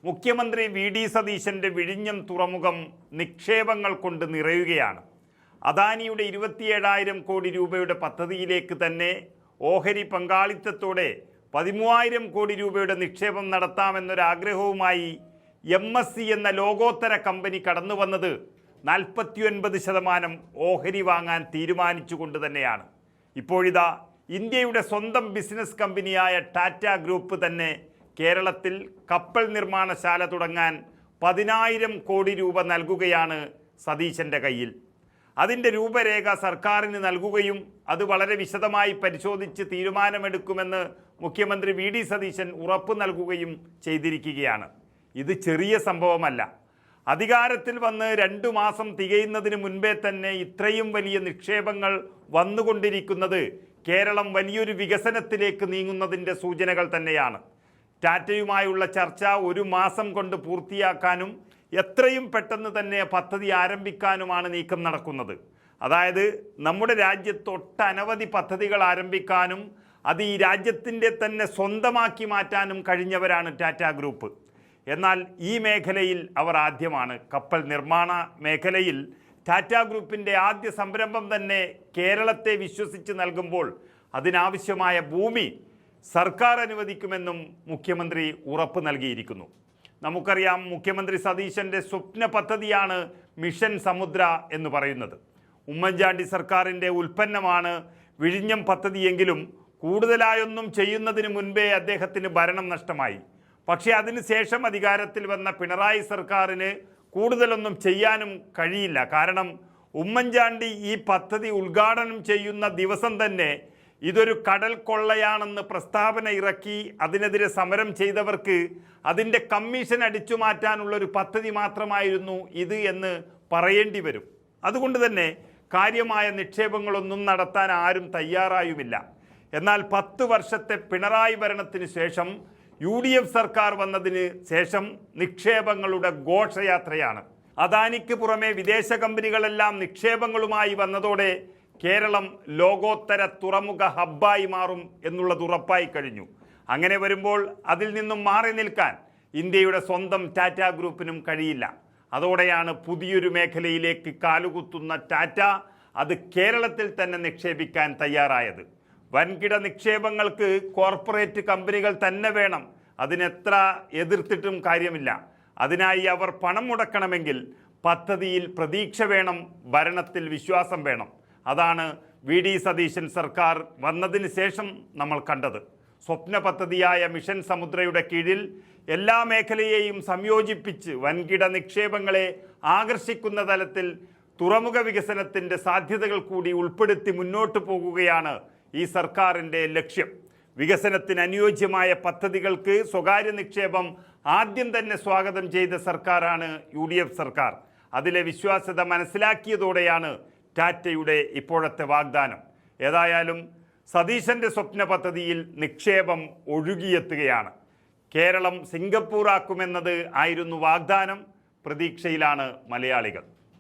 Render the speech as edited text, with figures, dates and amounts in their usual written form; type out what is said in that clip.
മുഖ്യമന്ത്രി വി.ഡി. സതീശൻ്റെ വിഴിഞ്ഞം തുറമുഖം നിക്ഷേപങ്ങൾ കൊണ്ട് നിറയുകയാണ്. അദാനിയുടെ 27,000 കോടി രൂപയുടെ പദ്ധതിയിലേക്ക് തന്നെ ഓഹരി പങ്കാളിത്തത്തോടെ 13,000 കോടി രൂപയുടെ നിക്ഷേപം നടത്താമെന്നൊരാഗ്രഹവുമായി MSC എന്ന ലോകോത്തര കമ്പനി കടന്നു വന്നത് 49% ഓഹരി വാങ്ങാൻ തീരുമാനിച്ചുകൊണ്ട് തന്നെയാണ്. ഇപ്പോഴിതാ ഇന്ത്യയുടെ സ്വന്തം ബിസിനസ് കമ്പനിയായ ടാറ്റ ഗ്രൂപ്പ് തന്നെ കേരളത്തിൽ കപ്പൽ നിർമ്മാണശാല തുടങ്ങാൻ 10,000 കോടി രൂപ നൽകുകയാണ് സതീശൻ്റെ കയ്യിൽ. അതിൻ്റെ രൂപരേഖ സർക്കാരിന് നൽകുകയും അത് വളരെ വിശദമായി പരിശോധിച്ച് തീരുമാനമെടുക്കുമെന്ന് മുഖ്യമന്ത്രി വി.ഡി. സതീശൻ ഉറപ്പ് നൽകുകയും ചെയ്തിരിക്കുകയാണ്. ഇത് ചെറിയ സംഭവമല്ല. അധികാരത്തിൽ വന്ന് 2 മാസം തികയുന്നതിന് മുൻപേ തന്നെ ഇത്രയും വലിയ നിക്ഷേപങ്ങൾ വന്നുകൊണ്ടിരിക്കുന്നത് കേരളം വലിയൊരു വികസനത്തിലേക്ക് നീങ്ങുന്നതിൻ്റെ സൂചനകൾ തന്നെയാണ്. ടാറ്റയുമായുള്ള ചർച്ച 1 മാസം കൊണ്ട് പൂർത്തിയാക്കാനും എത്രയും പെട്ടെന്ന് തന്നെ പദ്ധതി ആരംഭിക്കാനുമാണ് നീക്കം നടക്കുന്നത്. അതായത് നമ്മുടെ രാജ്യത്ത് ഒട്ടനവധി പദ്ധതികൾ ആരംഭിക്കാനും അത് ഈ രാജ്യത്തിൻ്റെ തന്നെ സ്വന്തമാക്കി മാറ്റാനും കഴിഞ്ഞവരാണ് ടാറ്റ ഗ്രൂപ്പ്. എന്നാൽ ഈ മേഖലയിൽ അവർ ആദ്യമാണ്. കപ്പൽ നിർമ്മാണ മേഖലയിൽ ടാറ്റ ഗ്രൂപ്പിൻ്റെ ആദ്യ സംരംഭം തന്നെ കേരളത്തെ വിശ്വസിച്ച് നൽകുമ്പോൾ അതിനാവശ്യമായ ഭൂമി സർക്കാർ അനുവദിക്കുമെന്നും മുഖ്യമന്ത്രി ഉറപ്പ് നൽകിയിരിക്കുന്നു. നമുക്കറിയാം, മുഖ്യമന്ത്രി സതീശൻ്റെ സ്വപ്ന പദ്ധതിയാണ് മിഷൻ സമുദ്ര എന്ന് പറയുന്നത്. ഉമ്മൻചാണ്ടി സർക്കാരിൻ്റെ ഉൽപ്പന്നമാണ് വിഴിഞ്ഞം പദ്ധതിയെങ്കിലും കൂടുതലായൊന്നും ചെയ്യുന്നതിന് മുൻപേ അദ്ദേഹത്തിന് ഭരണം നഷ്ടമായി. പക്ഷേ അതിനുശേഷം അധികാരത്തിൽ വന്ന പിണറായി സർക്കാരിന് കൂടുതലൊന്നും ചെയ്യാനും കഴിയില്ല. കാരണം ഉമ്മൻചാണ്ടി ഈ പദ്ധതി ഉദ്ഘാടനം ചെയ്യുന്ന ദിവസം തന്നെ ഇതൊരു കടൽ കൊള്ളയാണെന്ന് പ്രസ്താവന ഇറക്കി അതിനെതിരെ സമരം ചെയ്തവർക്ക് അതിൻ്റെ കമ്മീഷൻ അടിച്ചു മാറ്റാനുള്ളൊരു പദ്ധതി മാത്രമായിരുന്നു ഇത് എന്ന് പറയേണ്ടി വരും. അതുകൊണ്ട് തന്നെ കാര്യമായ നിക്ഷേപങ്ങളൊന്നും നടത്താൻ ആരും തയ്യാറായുമില്ല. എന്നാൽ 10 വർഷത്തെ പിണറായി ഭരണത്തിന് ശേഷം UDF സർക്കാർ വന്നതിന് ശേഷം നിക്ഷേപങ്ങളുടെ ഘോഷയാത്രയാണ്. അദാനിക്ക് പുറമെ വിദേശ കമ്പനികളെല്ലാം നിക്ഷേപങ്ങളുമായി വന്നതോടെ കേരളം ലോകോത്തര തുറമുഖ ഹബ്ബായി മാറും എന്നുള്ളത് ഉറപ്പായി കഴിഞ്ഞു. അങ്ങനെ വരുമ്പോൾ അതിൽ നിന്നും മാറി നിൽക്കാൻ ഇന്ത്യയുടെ സ്വന്തം ടാറ്റ ഗ്രൂപ്പിനും കഴിയില്ല. അതോടെയാണ് പുതിയൊരു മേഖലയിലേക്ക് കാലുകുത്തുന്ന ടാറ്റ അത് കേരളത്തിൽ തന്നെ നിക്ഷേപിക്കാൻ തയ്യാറായത്. വൻകിട നിക്ഷേപങ്ങൾക്ക് കോർപ്പറേറ്റ് കമ്പനികൾ തന്നെ വേണം. അതിനെത്ര എതിർത്തിട്ടും കാര്യമില്ല. അതിനായി അവർ പണം മുടക്കണമെങ്കിൽ പദ്ധതിയിൽ പ്രതീക്ഷ വേണം, ഭരണത്തിൽ വിശ്വാസം വേണം. അതാണ് വി.ഡി. സതീശൻ സർക്കാർ വന്നതിന് ശേഷം നമ്മൾ കണ്ടത്. സ്വപ്ന പദ്ധതിയായ മിഷൻ സമുദ്രയുടെ കീഴിൽ എല്ലാ മേഖലയെയും സംയോജിപ്പിച്ച് വൻകിട നിക്ഷേപങ്ങളെ ആകർഷിക്കുന്ന തലത്തിൽ തുറമുഖ വികസനത്തിൻ്റെ സാധ്യതകൾ കൂടി ഉൾപ്പെടുത്തി മുന്നോട്ട് പോകുകയാണ് ഈ സർക്കാരിൻ്റെ ലക്ഷ്യം. വികസനത്തിന് അനുയോജ്യമായ പദ്ധതികൾക്ക് സ്വകാര്യ നിക്ഷേപം ആദ്യം തന്നെ സ്വാഗതം ചെയ്ത സർക്കാരാണ് UDF സർക്കാർ. അതിലെ വിശ്വാസ്യത മനസ്സിലാക്കിയതോടെയാണ് ടാറ്റയുടെ ഇപ്പോഴത്തെ വാഗ്ദാനം. ഏതായാലും സതീശൻ്റെ സ്വപ്ന പദ്ധതിയിൽ നിക്ഷേപം ഒഴുകിയെത്തുകയാണ്. കേരളം സിംഗപ്പൂർ ആക്കുമെന്നത് ആയിരുന്നു വാഗ്ദാനം. പ്രതീക്ഷയിലാണ് മലയാളികൾ.